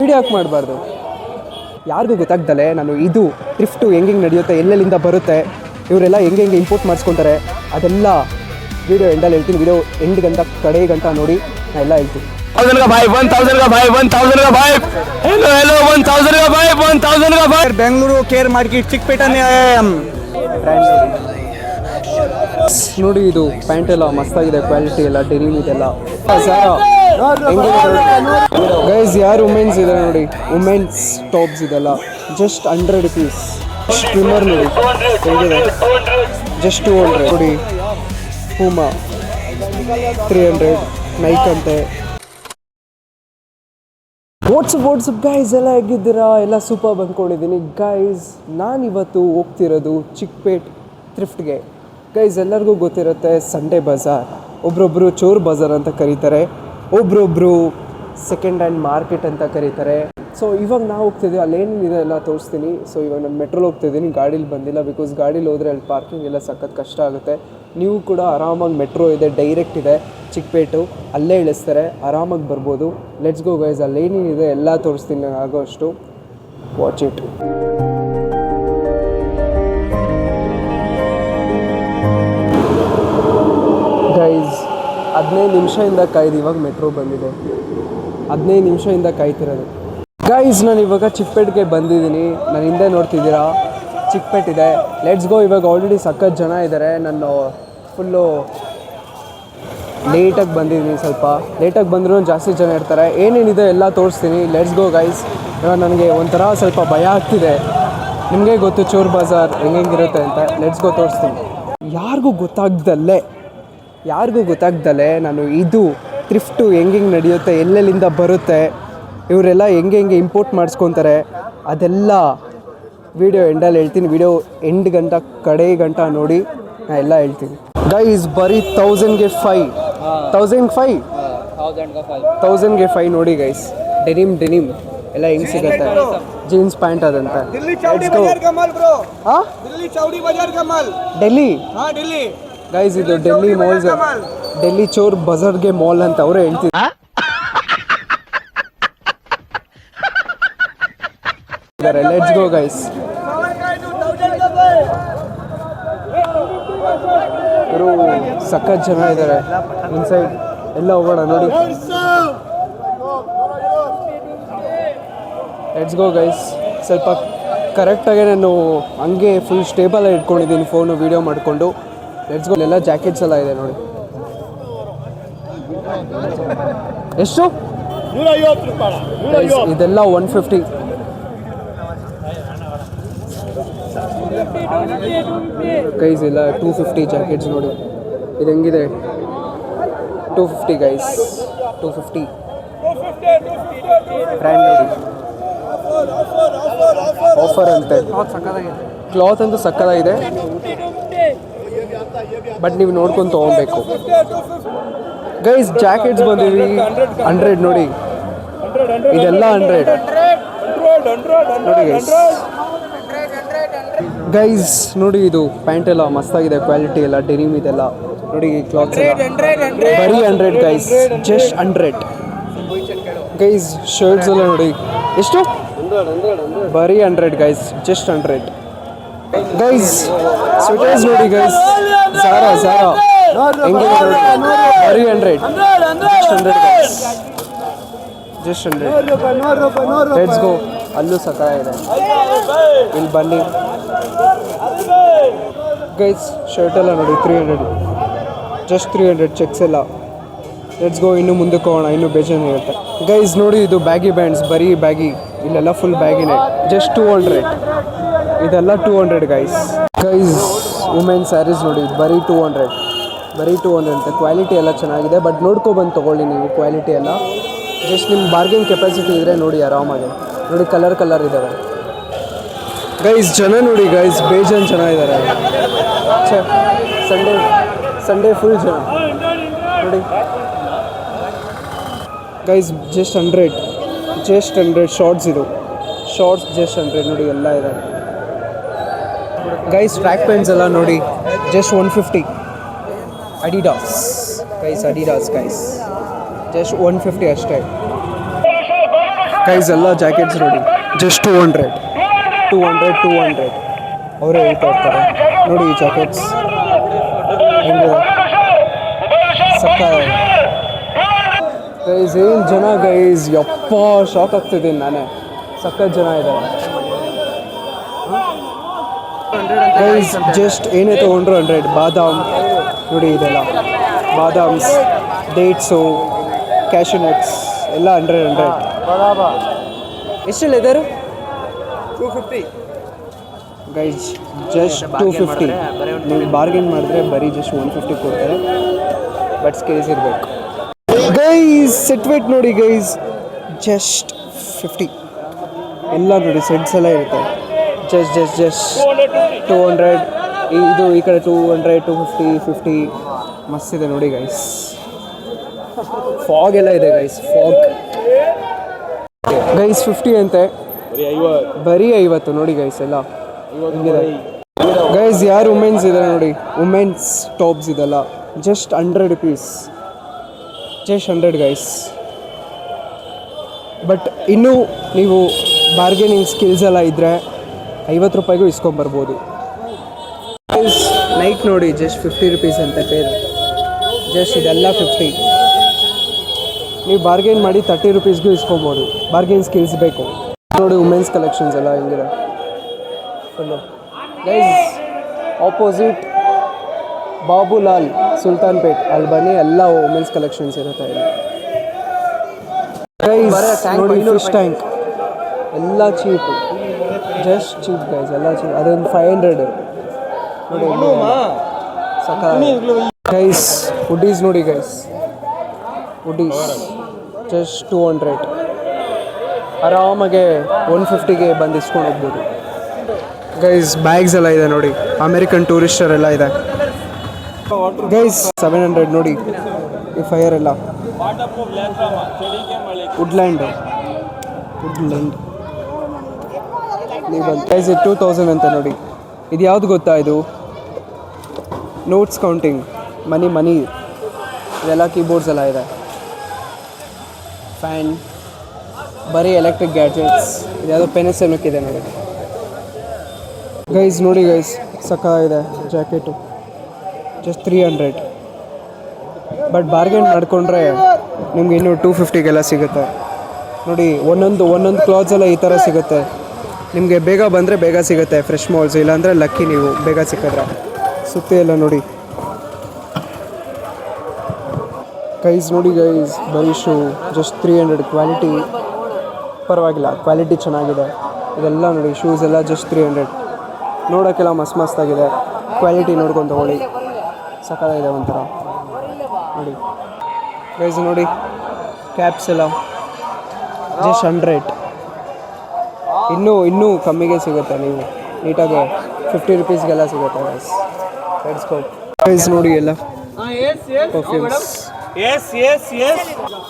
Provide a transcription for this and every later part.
Video ಯಾಕೆ ಮಾಡಬಾರ್ದು? ಯಾರಿಗೂ ಗೊತ್ತಾಗ್ದಲೆ ನಾನು ಇದು ಥ್ರಿಫ್ಟು ಹೆಂಗೆ ನಡೆಯುತ್ತೆ, ಎಲ್ಲೆಲ್ಲಿಂದ ಬರುತ್ತೆ, ಇವರೆಲ್ಲ ಹೆಂಗೆ ಇಂಪೋರ್ಟ್ ಮಾಡಿಸ್ಕೊತಾರೆ, ಅದೆಲ್ಲ ವಿಡಿಯೋ ಎಂಡಲ್ಲಿ ಹೇಳ್ತೀನಿ. ವಿಡಿಯೋ ಎಂಡ್ ಗಂಟ ಕಡೆ ಗಂಟ ನೋಡಿ ನಾನು ಎಲ್ಲ ಹೇಳ್ತೀನಿ. 1000 का भाई 1000 का भाई 1000 का भाई हेलो हेलो 1000 का भाई 1000 का भाई बेंगलुरु केयर मार्केट चिಕ್ಕಪೇಟೆನೇ ನೋಡಿ. ಇದು ಪ್ಯಾಂಟ್ ಎಲ್ಲ ಮಸ್ತಾಗಿದೆ, ಕ್ವಾಲಿಟಿ ಎಲ್ಲ ಡೆನಿಮ್ ಇದೆಲ್ಲ. ಗೈಸ್ ಯಾರು ವುಮೆನ್ಸ್ ಇದೆ ನೋಡಿ, ವುಮೆನ್ಸ್ ಟಾಪ್ಸ್ ಇದೆಲ್ಲ ಜಸ್ಟ್ 100 rupees. ಟ್ರಿಮ್ಮರ್ ನೋಡಿ ಹೇಗಿದೆ, ಜಸ್ಟ್ 200 ನೋಡಿ. ಪೂಮಾ 300, ನೈಕ್ ಅಂತೆ. ವಾಟ್ಸಪ್ ಗೈಸ್ ಎಲ್ಲ ಹೇಗಿದ್ದೀರಾ? ಎಲ್ಲ ಸೂಪರ್ ಬಂದ್ಕೊಂಡಿದ್ದೀನಿ ಗೈಸ್. ನಾನಿವತ್ತು ಹೋಗ್ತಿರೋದು ಚಿಕ್ಕಪೇಟ್ ಥ್ರಿಫ್ಟ್ಗೆ. ಗೈಸ್ ಎಲ್ಲರಿಗೂ ಗೊತ್ತಿರುತ್ತೆ ಸಂಡೇ ಬಜಾರ್, ಒಬ್ರೊಬ್ಬರು ಚೋರ್ ಬಜಾರ್ ಅಂತ ಕರೀತಾರೆ, ಒಬ್ರೊಬ್ಬರು ಸೆಕೆಂಡ್ ಹ್ಯಾಂಡ್ ಮಾರ್ಕೆಟ್ ಅಂತ ಕರೀತಾರೆ. ಸೊ ಇವಾಗ ನಾವು ಹೋಗ್ತಿದ್ದೀವಿ, ಅಲ್ಲೇನಿದೆ ಎಲ್ಲ ತೋರಿಸ್ತೀನಿ. ಸೊ ಇವಾಗ ನಾನು ಮೆಟ್ರೋಲ್ ಹೋಗ್ತಿದ್ದೀನಿ, ಗಾಡೀಲಿ ಬಂದಿಲ್ಲ. ಬಿಕಾಸ್ ಗಾಡೀಲಿ ಹೋದರೆ ಅಲ್ಲಿ ಪಾರ್ಕಿಂಗ್ ಎಲ್ಲ ಸಖತ್ ಕಷ್ಟ ಆಗುತ್ತೆ. ನೀವು ಕೂಡ ಆರಾಮಾಗಿ ಮೆಟ್ರೋ ಇದೆ, ಡೈರೆಕ್ಟ್ ಇದೆ ಚಿಕ್ಕಪೇಟು, ಅಲ್ಲೇ ಇಳಿಸ್ತಾರೆ, ಆರಾಮಾಗಿ ಬರ್ಬೋದು. ಲೆಟ್ಸ್ ಗೋ ಗೈಸ್, ಅಲ್ಲೇನಿದೆ ಎಲ್ಲ ತೋರಿಸ್ತೀನಿ ನಾನು ಆಗೋ ಅಷ್ಟು. Watch it. ಗೈಸ್ 15 ನಿಮಿಷದಿಂದ ಕಾಯ್ದು ಇವಾಗ ಮೆಟ್ರೋ ಬಂದಿದೆ. 15 ನಿಮಿಷದಿಂದ ಕಾಯ್ತಿರೋದು ಗೈಸ್. ನಾನು ಇವಾಗ ಚಿಕ್ಕಪೇಟ್ಗೆ ಬಂದಿದ್ದೀನಿ. ನಾನು ಹಿಂದೆ ನೋಡ್ತಿದ್ದೀರಾ ಚಿಕ್ಕಪೇಟ್ ಇದೆ. Let's go. ಇವಾಗ ಆಲ್ರೆಡಿ ಸಖತ್ ಜನ ಇದ್ದಾರೆ. ನಾನು ಫುಲ್ಲು ಲೇಟಾಗಿ ಬಂದಿದ್ದೀನಿ, ಸ್ವಲ್ಪ ಲೇಟಾಗಿ ಬಂದರೂ ಜಾಸ್ತಿ ಜನ ಇರ್ತಾರೆ. ಏನೇನಿದೆ ಎಲ್ಲ ತೋರಿಸ್ತೀನಿ. Let's go guys. ಇವಾಗ ನನಗೆ ಒಂಥರ ಸ್ವಲ್ಪ ಭಯ ಆಗ್ತಿದೆ. ನಿಮಗೆ ಗೊತ್ತು ಚೋರ್ ಬಜಾರ್ ಹೆಂಗಿರುತ್ತೆ ಅಂತ. ಲೆಟ್ಸ್ ಗೋ ತೋರಿಸ್ತೀನಿ. ಯಾರಿಗೂ ಗೊತ್ತಾಗ್ದಲೆ ನಾನು ಇದು ಥ್ರಿಫ್ಟು ಹೆಂಗೆ ನಡೆಯುತ್ತೆ, ಎಲ್ಲೆಲ್ಲಿಂದ ಬರುತ್ತೆ, ಇವರೆಲ್ಲ ಹೆಂಗೆ ಇಂಪೋರ್ಟ್ ಮಾಡಿಸ್ಕೊತಾರೆ, ಅದೆಲ್ಲ ವಿಡಿಯೋ ಎಂಡಲ್ಲಿ ಹೇಳ್ತೀನಿ. ವಿಡಿಯೋ ಎಂಡ್ ಗಂಟ ಕಡೆ ಗಂಟ ನೋಡಿ ನಾನು ಎಲ್ಲ ಹೇಳ್ತೀನಿ. ಗೈಸ್ ಬರೀ 1000ಗೆ 5 ನೋಡಿ ಗೈಸ್. ಡೆನಿಮ್ ಎಲ್ಲ ಹೆಂಗೆ ಸಿಗುತ್ತೆ, ಜೀನ್ಸ್ ಪ್ಯಾಂಟ್ ಅದಂತೆ. ಡೆಲ್ಲಿ ಗೈಸ್, ಇದು ಡೆಲ್ಲಿ ಮಾಲ್ಸ್, ಡೆಲ್ಲಿ ಚೋರ್ ಬಜಾರ್ಗೆ ಮಾಲ್ ಅಂತ ಅವರೇ ಹೇಳ್ತಿದ್ದಾರೆ. Let's go guys. ಇವರು ಸಖತ್ ಜನ ಇದ್ದಾರೆ ಇನ್ಸೈಡ್. ಎಲ್ಲ ಹೋಗೋಣ ನೋಡಿ. Let's go guys. ಸ್ವಲ್ಪ ಕರೆಕ್ಟಾಗಿ ನಾನು ಹಂಗೆ ಫುಲ್ ಸ್ಟೇಬಲಾಗಿ ಇಟ್ಕೊಂಡಿದ್ದೀನಿ ಫೋನು ವೀಡಿಯೋ ಮಾಡಿಕೊಂಡು. Let's go. ಎಲ್ಲ ಜಾಕೆಟ್ಸ್ ಎಲ್ಲ ಇದೆ ನೋಡಿ. ಎಷ್ಟು? 150 ರೂಪಾಯಿ. ಇದೆಲ್ಲ 150. ಗೈಸ್ ಇಲ್ಲ 250 ಜಾಕೆಟ್ಸ್ ನೋಡಿ. ಇದು ಹೆಂಗಿದೆ? 250 ಗೈಸ್, 250 ಬ್ರ್ಯಾಂಡ್ ನೋಡಿ. ಆಫರ್ ಅಂತೆ. ಕ್ಲಾತ್ ಅಂತೂ ಸಕ್ಕತ್ತಾಗಿದೆ, ಬಟ್ ನೀವು ನೋಡ್ಕೊಂಡು ತೊಗೊಬೇಕು ಗೈಸ್. ಜಾಕೆಟ್ಸ್ ಬಂದಿವಿ 100 ನೋಡಿ. ಇದೆಲ್ಲ 100 ನೋಡಿ ಗೈಸ್. ನೋಡಿ ಇದು ಪ್ಯಾಂಟ್ ಎಲ್ಲ ಮಸ್ತಾಗಿದೆ, ಕ್ವಾಲಿಟಿ ಎಲ್ಲ ಡೆನಿಮ್ ಇದೆಲ್ಲ ನೋಡಿ. ಕ್ಲಾತ್ಸ್ ಬರೀ 100 ಗೈಸ್, ಜಸ್ಟ್ 100 ಗೈಸ್. ಶರ್ಟ್ಸ್ ಎಲ್ಲ ನೋಡಿ ಎಷ್ಟು? ಬರೀ 100 ಗೈಸ್, ಜಸ್ಟ್ 100 ಗೈಸ್. ಸ್ವೆಟರ್ಸ್ ನೋಡಿ ಗೈಸ್, ಝಾರಾ ಹೆಂಗಿದೆ ನೋಡಿ, ಬರೀ 100, just 100 guys, just 100. Let's go. ಅಲ್ಲೂ ಸಕ ಇದೆ, ಇಲ್ಲಿ ಬನ್ನಿ ಗೈಸ್. ಶರ್ಟ್ ಎಲ್ಲ ನೋಡಿ 300, ಜಸ್ಟ್ 300 ಚೆಕ್ಸ್ ಎಲ್ಲ. Let's go. ಇನ್ನೂ ಮುಂದಕ್ಕೆ ಹೋಗೋಣ, ಇನ್ನೂ ಬೇಜಾರು ಇರುತ್ತೆ ಗೈಸ್. ನೋಡಿ ಇದು ಬ್ಯಾಗಿ ಬ್ಯಾಂಡ್ಸ್, ಬರೀ ಬ್ಯಾಗಿ, ಇಲ್ಲೆಲ್ಲ ಫುಲ್ ಬ್ಯಾಗಿನೇ, ಜಸ್ಟ್ 200. ಇದೆಲ್ಲ 200 ಗೈಸ್. ವುಮೆನ್ ಸ್ಯಾರೀಸ್ ನೋಡಿ, ಬರೀ 200 ಅಂತ. ಕ್ವಾಲಿಟಿ ಎಲ್ಲ ಚೆನ್ನಾಗಿದೆ, ಬಟ್ ನೋಡ್ಕೊಬಂದು ತೊಗೊಳ್ಳಿ ನೀವು ಕ್ವಾಲಿಟಿ ಎಲ್ಲ. ಜಸ್ಟ್ ನಿಮ್ಮ ಬಾರ್ಗೇನ್ ಕೆಪಾಸಿಟಿ ಇದ್ದರೆ ನೋಡಿ ಆರಾಮಾಗಿ. ನೋಡಿ ಕಲರ್ ಇದ್ದಾವೆ ಗೈಸ್. ಜನ ನೋಡಿ ಗೈಸ್, ಬೇಜಾನ್ ಜನ ಇದ್ದಾರೆ. ಸಂಡೇ ಫುಲ್ ಜನ ನೋಡಿ ಗೈಸ್. ಜಸ್ಟ್ 100 ಶಾರ್ಟ್ಸ್, ಇದು ಶಾರ್ಟ್ಸ್ ಜಸ್ಟ್ 100 ನೋಡಿ. ಎಲ್ಲ ಇದೆ ಗೈಸ್. ಟ್ರ್ಯಾಕ್ ಪ್ಯಾಂಟ್ಸ್ ಎಲ್ಲ ನೋಡಿ, just 150. Adidas guys, guys just 150 ಅಷ್ಟೇ ಗೈಸ್ ಎಲ್ಲ ಜಾಕೆಟ್ಸ್ ನೋಡಿ ಜಸ್ಟ್ 200 ಅವರೇ ಹೇಳ್ತಾ ಇರ್ತಾರೆ ನೋಡಿ ಈ ಜಾಕೆಟ್ಸ್ ಹೆಂಗಿದೆ ಸಕ್ಕ ಗೈಸ್ ಏನು ಜನ ಗೈಸ್ ಯಪ್ಪ ಶಾಕ್ ಆಗ್ತಿದ್ದೀನಿ ನಾನೇ ಸಖತ್ ಜನ ಇದ್ದಾರೆ ಗೈಸ್ ಜಸ್ಟ್ ಏನೇ ತೊಗೊಂಡ್ರು 100 ಬಾದಾಮ್ ನೋಡಿ ಇದೆಲ್ಲ ಬಾದಾಮ್ಸ್ ಡೇಟ್ಸು ಕ್ಯಾಶುನಟ್ಸ್ ಎಲ್ಲ 100 ಎಷ್ಟೆಲ್ಲ ಇದ್ದಾರೆ 250 ಗೈಸ್ ಜಸ್ಟ್ 250 ನೀವು ಬಾರ್ಗೇನ್ ಮಾಡಿದ್ರೆ ಬರೀ ಜಸ್ಟ್ 150 ಕೊಡ್ತಾರೆ ಬಟ್ ಸ್ಕಿಲ್ಸ್ ಇರಬೇಕು ಗೈಸ್ ಸೆಟ್ ವೇಟ್ ನೋಡಿ ಗೈಸ್ ಜಸ್ಟ್ 50 ಎಲ್ಲ ನೋಡಿ ಸೆಟ್ಸ್ ಎಲ್ಲ ಇರುತ್ತೆ ಜಸ್ಟ್ 200 ಇದು ಈ ಕಡೆ 200 250 50 ಮಸ್ತ್ ಇದೆ ನೋಡಿ ಗೈಸ್ ಫಾಗ್ ಎಲ್ಲ ಇದೆ ಗೈಸ್ ಫಾಗ್ ಗೈಸ್ 50 ಅಂತೆ ಬರೀ 50 ನೋಡಿ ಗೈಸ್ ಎಲ್ಲ ಹಿಂಗಿದೆ ಗೈಸ್ ಯಾರು ವುಮೆನ್ಸ್ ಇದೆ ನೋಡಿ ವುಮೆನ್ಸ್ ಟಾಪ್ಸ್ ಇದೆಲ್ಲ just 100 rupees just 100 guys but ಇನ್ನೂ ನೀವು ಬಾರ್ಗೇನಿಂಗ್ ಸ್ಕಿಲ್ಸ್ ಎಲ್ಲ ಇದ್ದರೆ 50 ರೂಪಾಯಿಗೂ ಇಸ್ಕೊಂಬರ್ಬೋದು ಗೈಸ್ ನೈಟ್ ನೋಡಿ ಜಸ್ಟ್ 50 rupees ಅಂತೆ ಪೇರ್ ಜಸ್ಟ್ ಇದೆಲ್ಲ 50 ನೀವು ಬಾರ್ಗೇನ್ ಮಾಡಿ 30 rupeesಗೂ ಇಸ್ಕೊಬೋದು ಬಾರ್ಗೇನ್ ಸ್ಕಿಲ್ಸ್ ಬೇಕು ನೋಡಿ ವುಮೆನ್ಸ್ ಕಲೆಕ್ಷನ್ಸ್ ಎಲ್ಲ ಹೆಂಗಿದೆ full guys opposite Babulal Sultanpet ಅಲ್ಲಿ ಬನ್ನಿ ಎಲ್ಲ ವುಮೆನ್ಸ್ ಕಲೆಕ್ಷನ್ಸ್ ಇರುತ್ತೆ ಇಲ್ಲಿ ಗೈಸ್ ನೋಡಿ ಫಿಶ್ ಟ್ಯಾಂಕ್ ಎಲ್ಲ ಚೀಪ್ ಜಸ್ಟ್ ಚೀಪ್ ಗೈಸ್ ಎಲ್ಲ ಚೀಪ್ ಅದೊಂದು 500 ನೋಡಿ ಸಕ ಗೈಸ್ ಹುಡೀಸ್ ನೋಡಿ ಗೈಸ್ ಹುಡೀಸ್ ಜಸ್ಟ್ 200 ಆರಾಮಾಗೆ 150ಗೆ ಬಂದು ಇಸ್ಕೊಂಡು ಹೋಗ್ಬೋದು ಗೈಸ್ ಬ್ಯಾಗ್ಸ್ ಎಲ್ಲ ಇದೆ ನೋಡಿ ಅಮೇರಿಕನ್ ಟೂರಿಸ್ಟರ್ ಎಲ್ಲ ಇದೆ ಗೈಸ್ 700 ನೋಡಿ ಈ ಫೈರ್ ಎಲ್ಲ ವುಡ್ಲ್ಯಾಂಡ್ ನೀವು ಬಂದು ಗೈಸ್ 2000 ಅಂತ ನೋಡಿ ಇದು ಯಾವ್ದು ಗೊತ್ತಾ ಇದು ನೋಟ್ಸ್ ಕೌಂಟಿಂಗ್ ಮನಿ ಇದೆಲ್ಲ ಕೀಬೋರ್ಡ್ಸ್ ಎಲ್ಲ ಇದೆ ಫ್ಯಾನ್ ಬರೀ ಎಲೆಕ್ಟ್ರಿಕ್ ಗ್ಯಾಡ್ಜೆಟ್ಸ್ ಇದ್ಯಾವುದೋ ಪೆನಿಸೆನಿಕ್ ಇದೆ ನೋಡಿ ಗೈಸ್ ನೋಡಿ ಗೈಸ್ ಸಕ್ಕ ಇದೆ ಜಾಕೆಟು ಜಸ್ಟ್ 300 ಬಟ್ ಬಾರ್ಗೇನ್ ಮಾಡಿಕೊಂಡ್ರೆ ನಿಮ್ಗೆ ಇನ್ನೂ 250ಗೆಲ್ಲ ಸಿಗುತ್ತೆ ನೋಡಿ ಒಂದೊಂದು ಕ್ಲಾತ್ಸ್ ಎಲ್ಲ ಈ ಥರ ಸಿಗುತ್ತೆ ನಿಮಗೆ ಬೇಗ ಬಂದರೆ ಬೇಗ ಸಿಗುತ್ತೆ ಫ್ರೆಶ್ ಮಾಲ್ಸ್ ಇಲ್ಲಾಂದರೆ ಲಕ್ಕಿ ನೀವು ಬೇಗ ಸಿಕ್ಕಿದ್ರೆ ಸುತ್ತಿ ಎಲ್ಲ ನೋಡಿ ಗೈಸ್ ನೋಡಿ ಗೈಸ್ ಬರೀ ಶೂ ಜಸ್ಟ್ 300 ಕ್ವಾಲಿಟಿ ಪರವಾಗಿಲ್ಲ ಕ್ವಾಲಿಟಿ ಚೆನ್ನಾಗಿದೆ ಇದೆಲ್ಲ ನೋಡಿ ಶೂಸ್ ಎಲ್ಲ ಜಸ್ಟ್ 300 ನೋಡೋಕ್ಕೆಲ್ಲ ಮಸ್ತಾಗಿದೆ ಕ್ವಾಲಿಟಿ ನೋಡ್ಕೊಂಡು ತೊಗೊಳ್ಳಿ ಸಕ್ಕತ್ತಾಗಿದೆ ಒಂಥರ ನೋಡಿ ಗೈಸ್ ನೋಡಿ ಕ್ಯಾಪ್ಸ್ ಎಲ್ಲ ಜಸ್ಟ್ 100 ಇನ್ನೂ ಕಮ್ಮಿಗೆ ಸಿಗುತ್ತೆ ನೀವು ನೀಟಾಗಿ 50 rupeesಗೆಲ್ಲ ಸಿಗುತ್ತೆ ಗೈಸ್ ಲೆಟ್ಸ್ ಗೋ ಗೈಸ್ ನೋಡಿ ಎಲ್ಲ ಪರ್ಫ್ಯೂಮ್ಸ್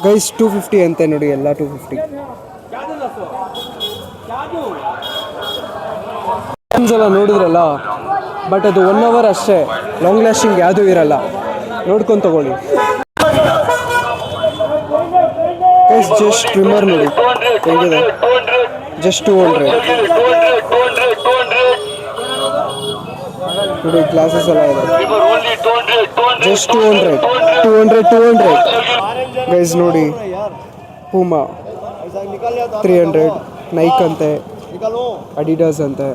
ಗೈಸ್ 250 ಅಂತೆ ನೋಡಿ ಎಲ್ಲ 250 ಎಲ್ಲ ನೋಡಿದ್ರಲ್ಲ ಬಟ್ ಅದು 1 hour ಅಷ್ಟೇ ಲಾಂಗ್ ಲಾಸ್ಟಿಂಗ್ ಯಾವುದೂ ಇರಲ್ಲ ನೋಡ್ಕೊಂಡು ತಗೊಳ್ಳಿ ಗೈಸ್ ಜಸ್ಟ್ ಟ್ರಿಮ್ಮರ್ ನೋಡಿ ಹೇಗಿದೆ ಜಸ್ಟ್ 200 ನೋಡಿ ಗ್ಲಾಸಸ್ ಎಲ್ಲ ಇದೆ ಜಸ್ಟ್ 200 ಗೈಸ್ ನೋಡಿ ಪೂಮಾ 300 ನೈಕ್ ಅಂತೆ ಅಡಿಡಾಸ್ ಅಂತೆ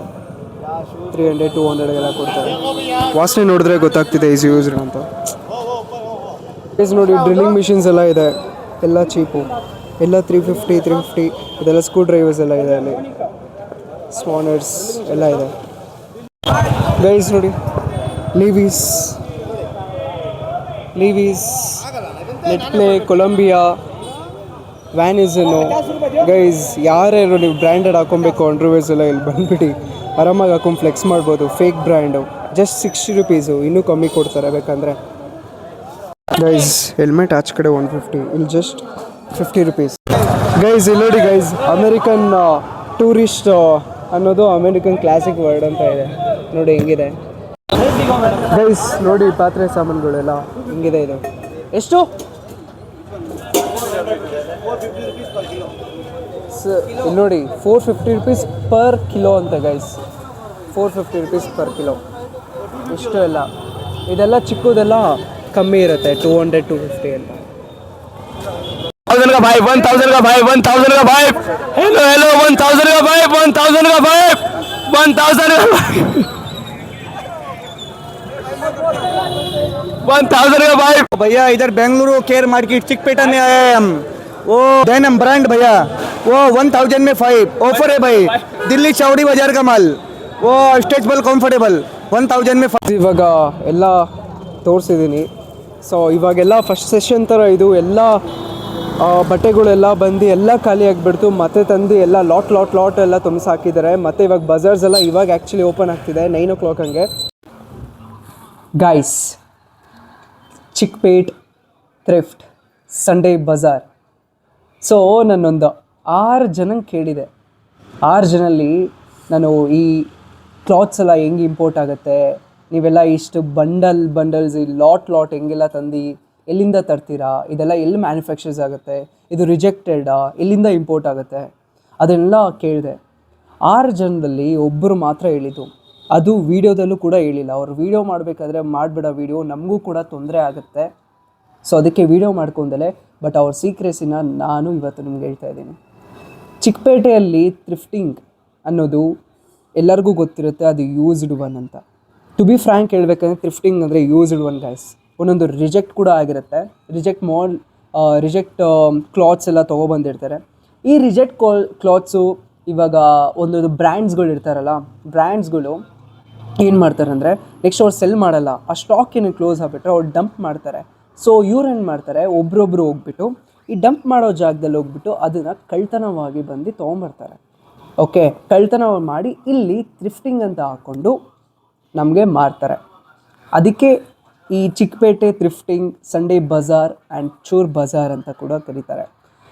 300 200 ಕೊಡ್ತಾರೆ ವಾಸನೆ ನೋಡಿದ್ರೆ ಗೊತ್ತಾಗ್ತಿದೆ ಈಸಿ ಯೂಸ್ಡ್ ಅಂತ ಗೈಸ್ ನೋಡಿ ಡ್ರಿಲ್ಲಿಂಗ್ ಮಿಷಿನ್ಸ್ ಎಲ್ಲ ಇದೆ ಎಲ್ಲ ಚೀಪು ಎಲ್ಲ 350 ಇದೆಲ್ಲ ಸ್ಕ್ರೂ ಡ್ರೈವರ್ಸ್ ಎಲ್ಲ ಇದೆ ಅಲ್ಲಿ ಸ್ಪಾನರ್ಸ್ ಎಲ್ಲ ಇದೆ ಗೈಸ್ ನೋಡಿ ಲೀವೀಸ್ ನೆಟ್ಪ್ಲೇ ಕೊಲಂಬಿಯಾ ವ್ಯಾನಿಸನು ಗೈಸ್ ಯಾರ್ಯಾರು ನೀವು ಬ್ರ್ಯಾಂಡೆಡ್ ಹಾಕೊಬೇಕು ಅಂಡರ್ವೇರ್ಸ್ ಎಲ್ಲ ಇಲ್ಲಿ ಬಂದುಬಿಟ್ಟು ಆರಾಮಾಗಿ ಹಾಕೊಂಡು ಫ್ಲೆಕ್ಸ್ ಮಾಡ್ಬೋದು ಫೇಕ್ ಬ್ರ್ಯಾಂಡು ಜಸ್ಟ್ 60 rupees ಇನ್ನೂ ಕಮ್ಮಿ ಕೊಡ್ತಾರೆ ಬೇಕಂದರೆ ಗೈಸ್ ಹೆಲ್ಮೆಟ್ ಆಚೆ ಕಡೆ 150 ಇಲ್ಲಿ ಜಸ್ಟ್ 50 rupees ಗೈಸ್ ಇಲ್ಲಿ ನೋಡಿ ಗೈಸ್ ಅಮೇರಿಕನ್ ಟೂರಿಸ್ಟ್ ಅನ್ನೋದು ಅಮೇರಿಕನ್ ಕ್ಲಾಸಿಕ್ ವರ್ಡ್ ಅಂತ ಇದೆ ನೋಡಿ ಹೆಂಗಿದೆ ಗೈಸ್ ನೋಡಿ ಪಾತ್ರೆ ಸಾಮಾನುಗಳೆಲ್ಲ ಹಿಂಗಿದೆ ಇದು ಎಷ್ಟು ಇಲ್ಲಿ ನೋಡಿ 450 rupees ಪರ್ ಕಿಲೋ ಅಂತ ಗೈಸ್, 450 rupees ಪರ್ ಕಿಲೋ. ಇಷ್ಟು ಎಲ್ಲ ಇದೆಲ್ಲ ಚಿಕ್ಕದೆಲ್ಲ ಕಮ್ಮಿ ಇರುತ್ತೆ, 200 250 ಎಲ್ಲ. 1000 का भाई, 1000 का भाई, 1000 का भाई, हेलो हेलो 1000 का भाई, 1000 का भाई, 1000 का भाई, 1000 का भाई. भैया इधर बेंगलुरु केयर मार्केट चिकपेटा में आए हैं हम. वो डेनिम ब्रांड भैया, वो 1000 में 5 ऑफर है भाई. दिल्ली चौड़ी बाजार का माल, वो स्ट्रेचबल कंफर्टेबल 1000 में 5. ಇವಾಗ ಎಲ್ಲ ತೋರಿಸಿದ್ದೀನಿ. ಸೊ ಇವಾಗೆಲ್ಲ ಫಸ್ಟ್ ಸೆಷನ್ ಥರ ಇದು ಎಲ್ಲ ಬಟ್ಟೆಗಳೆಲ್ಲ ಬಂದು ಎಲ್ಲ ಖಾಲಿ ಆಗಿಬಿಡ್ತು. ಮತ್ತೆ ತಂದು ಎಲ್ಲ ಲಾಟ್ ಎಲ್ಲ ತುಂಬಿಸಿ ಹಾಕಿದ್ದಾರೆ. ಮತ್ತು ಇವಾಗ ಬಜಾರ್ಸ್ ಎಲ್ಲ ಇವಾಗ ಆ್ಯಕ್ಚುಲಿ ಓಪನ್ ಆಗ್ತಿದೆ 9 o'clock ಹಂಗೆ. Guys, Chickpet thrift Sunday Bazaar. So ನಾನೊಂದು 6 ಜನಂಗೆ ಕೇಳಿದೆ. 6 ಜನಲ್ಲಿ ನಾನು ಈ ಕ್ಲಾತ್ಸ್ ಎಲ್ಲ ಹೆಂಗೆ ಇಂಪೋರ್ಟ್ ಆಗುತ್ತೆ, ನೀವೆಲ್ಲ ಇಷ್ಟು ಬಂಡಲ್ಸ್ ಈ ಲಾಟ್ ಹೆಂಗೆಲ್ಲ ತಂದು ಎಲ್ಲಿಂದ ತರ್ತೀರಾ, ಇದೆಲ್ಲ ಎಲ್ಲಿ ಮ್ಯಾನುಫ್ಯಾಕ್ಚರ್ಸ್ ಆಗುತ್ತೆ, ಇದು ರಿಜೆಕ್ಟೆಡಾ, ಎಲ್ಲಿಂದ ಇಂಪೋರ್ಟ್ ಆಗುತ್ತೆ, ಅದನ್ನೆಲ್ಲ ಕೇಳಿದೆ. 6 ಜನದಲ್ಲಿ ಒಬ್ಬರು ಮಾತ್ರ ಹೇಳಿದ್ದು, ಅದು ವೀಡಿಯೋದಲ್ಲೂ ಕೂಡ ಹೇಳಿಲ್ಲ. ಅವ್ರು ವೀಡಿಯೋ ಮಾಡಬೇಕಾದ್ರೆ ಮಾಡಿಬಿಡೋ ವೀಡಿಯೋ ನಮಗೂ ಕೂಡ ತೊಂದರೆ ಆಗುತ್ತೆ. ಸೊ ಅದಕ್ಕೆ ವೀಡಿಯೋ ಮಾಡ್ಕೊಂಡಲೆ, ಬಟ್ ಅವ್ರ ಸೀಕ್ರೆಸಿನ ನಾನು ಇವತ್ತು ನಿಮ್ಗೆ ಹೇಳ್ತಾ ಇದ್ದೀನಿ. ಚಿಕ್ಕಪೇಟೆಯಲ್ಲಿ ಥ್ರಿಫ್ಟಿಂಗ್ ಅನ್ನೋದು ಎಲ್ಲರಿಗೂ ಗೊತ್ತಿರುತ್ತೆ, ಅದು ಯೂಸ್ಡ್ ಒನ್ ಅಂತ. ಟು ಬಿ ಫ್ರ್ಯಾಂಕ್ ಹೇಳ್ಬೇಕಂದ್ರೆ ಥ್ರಿಫ್ಟಿಂಗ್ ಅಂದರೆ ಯೂಸ್ಡ್ ಒನ್ ಗೈಸ್. ಒಂದೊಂದು ರಿಜೆಕ್ಟ್ ಕೂಡ ಆಗಿರುತ್ತೆ. ರಿಜೆಕ್ಟ್ ಕ್ಲಾತ್ಸ್ ಎಲ್ಲ ತೊಗೊಬಂದಿರ್ತಾರೆ. ಈ ರಿಜೆಕ್ಟ್ ಕ್ಲಾತ್ಸು ಇವಾಗ ಒಂದೊಂದು ಬ್ರ್ಯಾಂಡ್ಸ್ಗಳು ಇರ್ತಾರಲ್ಲ, ಬ್ರ್ಯಾಂಡ್ಸ್ಗಳು ಏನು ಮಾಡ್ತಾರೆ ಅಂದರೆ ನೆಕ್ಸ್ಟ್ ಅವ್ರು ಸೆಲ್ ಮಾಡಲ್ಲ, ಆ ಸ್ಟಾಕ್ ಏನು ಕ್ಲೋಸ್ ಆಗಿಬಿಟ್ರೆ ಅವ್ರು ಡಂಪ್ ಮಾಡ್ತಾರೆ. ಸೊ ಇವ್ರು ಏನು ಮಾಡ್ತಾರೆ, ಒಬ್ರೊಬ್ರು ಹೋಗ್ಬಿಟ್ಟು ಈ ಡಂಪ್ ಮಾಡೋ ಜಾಗದಲ್ಲಿ ಹೋಗ್ಬಿಟ್ಟು ಅದನ್ನು ಕಳ್ತನವಾಗಿ ಬಂದು ತೊಗೊಂಬರ್ತಾರೆ. ಓಕೆ, ಕಳ್ತನ ಮಾಡಿ ಇಲ್ಲಿ ಥ್ರಿಫ್ಟಿಂಗ್ ಅಂತ ಹಾಕ್ಕೊಂಡು ನಮಗೆ ಮಾರ್ತಾರೆ. ಅದಕ್ಕೆ ಈ ಚಿಕ್ಕಪೇಟೆ ಥ್ರಿಫ್ಟಿಂಗ್, ಸಂಡೇ ಬಜಾರ್ ಆ್ಯಂಡ್ ಚೂರ್ ಬಜಾರ್ ಅಂತ ಕೂಡ ಕರೀತಾರೆ.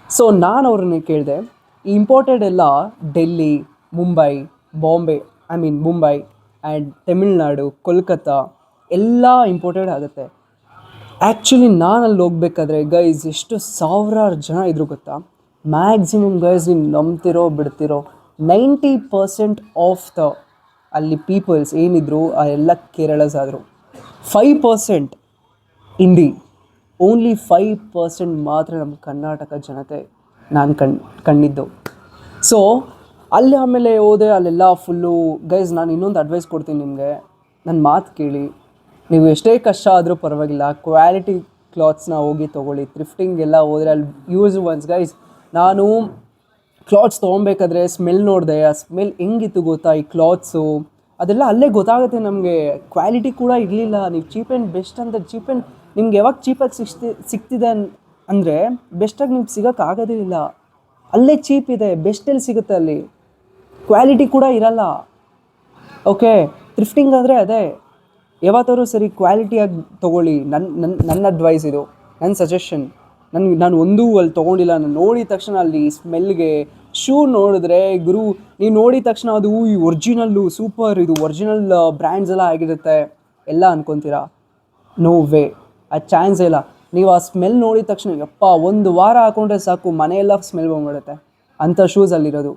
ಸೊ ನಾನು ಅವ್ರನ್ನ ಕೇಳಿದೆ, ಈ ಇಂಪೋರ್ಟೆಡ್ ಎಲ್ಲ ಡೆಲ್ಲಿ, ಮುಂಬೈ ಆ್ಯಂಡ್ ತಮಿಳ್ನಾಡು, ಕೋಲ್ಕತ್ತಾ ಎಲ್ಲ ಇಂಪೋರ್ಟೆಡ್ ಆಗುತ್ತೆ. ಆ್ಯಕ್ಚುಲಿ ನಾನು ಅಲ್ಲಿ ಹೋಗ್ಬೇಕಾದ್ರೆ ಗೈಸ್ ಎಷ್ಟು ಸಾವಿರಾರು ಜನ ಇದ್ರು ಗೊತ್ತಾ. ಮ್ಯಾಕ್ಸಿಮಮ್ ಗೈಸ್ ನೀವು ನಂಬ್ತಿರೋ ಬಿಡ್ತಿರೋ 90% ಆಫ್ ದ ಅಲ್ಲಿ ಪೀಪಲ್ಸ್ ಏನಿದ್ರು ಆ ಎಲ್ಲ ಕೇರಳಸ್ ಆದರು. 5% ಇಂಡಿ, ಓನ್ಲಿ 5% ಮಾತ್ರ ನಮ್ಮ ಕರ್ನಾಟಕ ಜನತೆ ನಾನು ಕಂಡಿದ್ದು. ಸೊ ಅಲ್ಲಿ ಆಮೇಲೆ ಹೋದೆ, ಅಲ್ಲೆಲ್ಲ ಫುಲ್ಲು ಗೈಸ್. ನಾನು ಇನ್ನೊಂದು ಅಡ್ವೈಸ್ ಕೊಡ್ತೀನಿ ನಿಮಗೆ, ನನ್ನ ಮಾತು ಕೇಳಿ. ನೀವು ಎಷ್ಟೇ ಕಷ್ಟ ಆದರೂ ಪರವಾಗಿಲ್ಲ, ಕ್ವಾಲಿಟಿ ಕ್ಲಾತ್ಸ್ನ ಹೋಗಿ ತೊಗೊಳ್ಳಿ. ಥ್ರಿಫ್ಟಿಂಗ್ ಎಲ್ಲ ಹೋದರೆ ಅಲ್ಲಿ ಯೂಸ್ ಒನ್ಸ್ ಗೈಸ್. ನಾನು ಕ್ಲಾತ್ಸ್ ತೊಗೊಬೇಕಾದ್ರೆ ಸ್ಮೆಲ್ ನೋಡಿದೆ, ಆ ಸ್ಮೆಲ್ ಹೆಂಗಿತ್ತು ಗೊತ್ತಾ, ಈ ಕ್ಲಾತ್ಸು ಅದೆಲ್ಲ ಅಲ್ಲೇ ಗೊತ್ತಾಗುತ್ತೆ ನಮಗೆ. ಕ್ವಾಲಿಟಿ ಕೂಡ ಇರಲಿಲ್ಲ. ನೀವು ಚೀಪ್ ಆ್ಯಂಡ್ ಬೆಸ್ಟ್ ಅಂತ ನಿಮ್ಗೆ ಯಾವಾಗ ಚೀಪಾಗಿ ಸಿಗ್ತಿದೆ ಅಂದರೆ ಬೆಸ್ಟಾಗಿ ನಿಮ್ಗೆ ಸಿಗೋಕ್ಕಾಗೋದೇ ಇಲ್ಲ. ಅಲ್ಲೇ ಚೀಪ್ ಇದೆ, ಬೆಸ್ಟಲ್ಲಿ ಸಿಗುತ್ತೆ, ಅಲ್ಲಿ ಕ್ವಾಲಿಟಿ ಕೂಡ ಇರಲ್ಲ. ಓಕೆ, ಥ್ರಿಫ್ಟಿಂಗ್ ಅಂದರೆ ಅದೇ. ಯಾವತ್ತಾದ್ರೂ ಸರಿ ಕ್ವಾಲಿಟಿಯಾಗಿ ತೊಗೊಳ್ಳಿ. ನನ್ನ ಅಡ್ವೈಸ್ ಇದು, ನನ್ನ ಸಜೆಷನ್. ನಾನು ಒಂದೂ ಅಲ್ಲಿ ತೊಗೊಂಡಿಲ್ಲ. ನಾನು ನೋಡಿದ ತಕ್ಷಣ ಅಲ್ಲಿ ಸ್ಮೆಲ್ಗೆ ಶೂ ನೋಡಿದ್ರೆ ಗುರು, ನೀವು ನೋಡಿದ ತಕ್ಷಣ ಅದು ಈ ಒರಿಜಿನಲ್ಲು ಸೂಪರ್, ಇದು ಒರಿಜಿನಲ್ ಬ್ರ್ಯಾಂಡ್ಸ್ ಎಲ್ಲ ಆಗಿರುತ್ತೆ ಎಲ್ಲ ಅನ್ಕೊತೀರಾ. ನೋ ವೇ, ಆ ಚಾನ್ಸ್ ಇಲ್ಲ. ನೀವು ಆ ಸ್ಮೆಲ್ ನೋಡಿದ ತಕ್ಷಣ ಯಪ್ಪ, 1 ವಾರ ಹಾಕೊಂಡ್ರೆ ಸಾಕು ಮನೆಯೆಲ್ಲ ಸ್ಮೆಲ್ ಬಂದ್ಬಿಡುತ್ತೆ. ಅಂಥ ಶೂಸ್ ಅಲ್ಲಿರೋದು.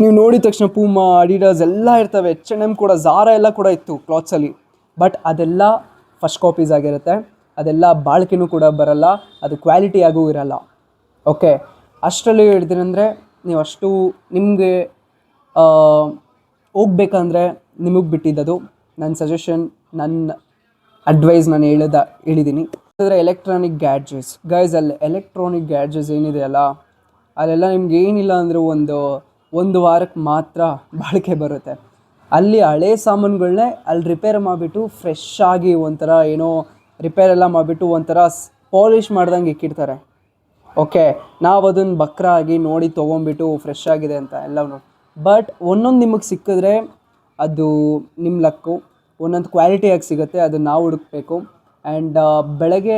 ನೀವು ನೋಡಿದ ತಕ್ಷಣ ಪೂಮಾ, ಅಡಿಡಾಸ್ ಎಲ್ಲ ಇರ್ತವೆ, H&M ಕೂಡ, ಝಾರಾ ಎಲ್ಲ ಕೂಡ ಇತ್ತು ಕ್ಲಾತ್ಸಲ್ಲಿ. ಬಟ್ ಅದೆಲ್ಲ ಫಸ್ಟ್ ಕಾಪೀಸ್ ಆಗಿರುತ್ತೆ, ಅದೆಲ್ಲ ಬಾಳಿಕೆನೂ ಕೂಡ ಬರಲ್ಲ, ಅದು ಕ್ವಾಲಿಟಿಯಾಗೂ ಇರಲ್ಲ. ಓಕೆ, ಅಷ್ಟರಲ್ಲಿ ಹೇಳ್ತೀನಂದರೆ ನೀವು ಅಷ್ಟು ನಿಮಗೆ ಹೋಗ್ಬೇಕಂದ್ರೆ ನಿಮಗೆ ಬಿಟ್ಟಿದ್ದದು. ನನ್ನ ಸಜೆಷನ್, ನನ್ನ ಅಡ್ವೈಸ್ ನಾನು ಹೇಳಿದ್ದೀನಿ. ಅಂದರೆ ಎಲೆಕ್ಟ್ರಾನಿಕ್ ಗ್ಯಾಡ್ಜೆಟ್ಸ್ ಗೈಸ್, ಅಲ್ಲಿ ಎಲೆಕ್ಟ್ರಾನಿಕ್ ಗ್ಯಾಡ್ಜೆಟ್ಸ್ ಏನಿದೆಯಲ್ಲ ಅಲ್ಲೆಲ್ಲ ನಿಮ್ಗೆ ಏನಿಲ್ಲ ಅಂದರೆ ಒಂದು ವಾರಕ್ಕೆ ಮಾತ್ರ ಬಾಳಿಕೆ ಬರುತ್ತೆ. ಅಲ್ಲಿ ಹಳೇ ಸಾಮಾನುಗಳನ್ನೇ ಅಲ್ಲಿ ರಿಪೇರ್ ಮಾಡಿಬಿಟ್ಟು ಫ್ರೆಶ್ ಆಗಿ ಒಂಥರ ಏನೋ ರಿಪೇರೆಲ್ಲ ಮಾಡಿಬಿಟ್ಟು ಒಂಥರ ಪಾಲಿಷ್ ಮಾಡ್ದಂಗೆ ಇಕ್ಕಿರ್ತಾರೆ. ಓಕೆ, ನಾವು ಅದನ್ನು ಬಕ್ರ ಆಗಿ ನೋಡಿ ತೊಗೊಂಬಿಟ್ಟು ಫ್ರೆಶ್ ಆಗಿದೆ ಅಂತ ಎಲ್ಲವೂ. ಬಟ್ ಒಂದೊಂದು ನಿಮಗೆ ಸಿಕ್ಕಿದ್ರೆ ಅದು ನಿಮ್ಮ ಲಕ್ಕು. ಒಂದೊಂದು ಕ್ವಾಲಿಟಿಯಾಗಿ ಸಿಗುತ್ತೆ, ಅದು ನಾವು ಹುಡುಕಬೇಕು. ಆ್ಯಂಡ್ ಬೆಳಗ್ಗೆ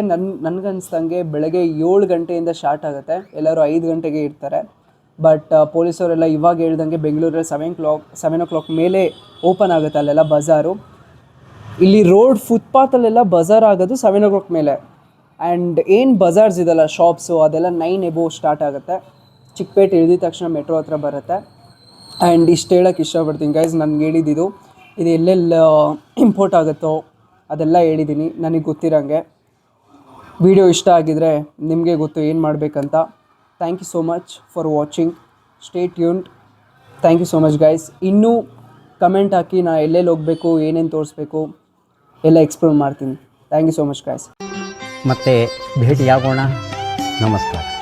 ನನಗನ್ಸ್ದಂಗೆ ಬೆಳಗ್ಗೆ 7 ಗಂಟೆಯಿಂದ ಸ್ಟಾರ್ಟ್ ಆಗುತ್ತೆ. ಎಲ್ಲರೂ 5 ಗಂಟೆಗೆ ಇರ್ತಾರೆ. ಬಟ್ ಪೊಲೀಸವರೆಲ್ಲ ಇವಾಗ ಹೇಳ್ದಂಗೆ ಬೆಂಗಳೂರಲ್ಲಿ 7 o'clock ಮೇಲೆ ಓಪನ್ ಆಗುತ್ತೆ ಅಲ್ಲೆಲ್ಲ ಬಜಾರು. ಇಲ್ಲಿ ರೋಡ್ ಫುಟ್ಪಾತಲ್ಲೆಲ್ಲ ಬಜಾರ್ ಆಗೋದು 7 o'clock ಮೇಲೆ. ಆ್ಯಂಡ್ ಏನು ಬಜಾರ್ಸ್ ಇದೆಲ್ಲ ಶಾಪ್ಸು ಅದೆಲ್ಲ 9 above ಸ್ಟಾರ್ಟ್ ಆಗುತ್ತೆ. ಚಿಕ್ಕಪೇಟೆ ಇಳಿದ ತಕ್ಷಣ ಮೆಟ್ರೋ ಹತ್ರ ಬರುತ್ತೆ. ಆ್ಯಂಡ್ ಇಷ್ಟು ಹೇಳೋಕ್ಕೆ ಇಷ್ಟಪಡ್ತೀನಿ ಗೈಸ್. ನನಗೆ ಹೇಳಿದ್ದು ಇದು ಎಲ್ಲೆಲ್ಲ ಇಂಪೋರ್ಟ್ ಆಗುತ್ತೋ ಅದೆಲ್ಲ ಹೇಳಿದ್ದೀನಿ ನನಗೆ ಗೊತ್ತಿರೋಂಗೆ. ವಿಡಿಯೋ ಇಷ್ಟ ಆಗಿದರೆ ನಿಮಗೆ ಗೊತ್ತು ಏನು ಮಾಡಬೇಕಂತ. Thank you so much for watching. Stay tuned. Thank you so much guys. ಇನ್ನೂ ಕಮೆಂಟ್ ಹಾಕಿ ನಾ ಎಲ್ಲೆಲ್ಲಿ ಹೋಗಬೇಕು, ಏನೇನು ತೋರಿಸ್ಬೇಕು ಎಲ್ಲ ಎಕ್ಸ್ಪ್ಲೋರ್ ಮಾಡ್ತೀನಿ. Thank you so much guys. ಮತ್ತೆ ಭೇಟಿಯಾಗೋಣ. ನಮಸ್ಕಾರ.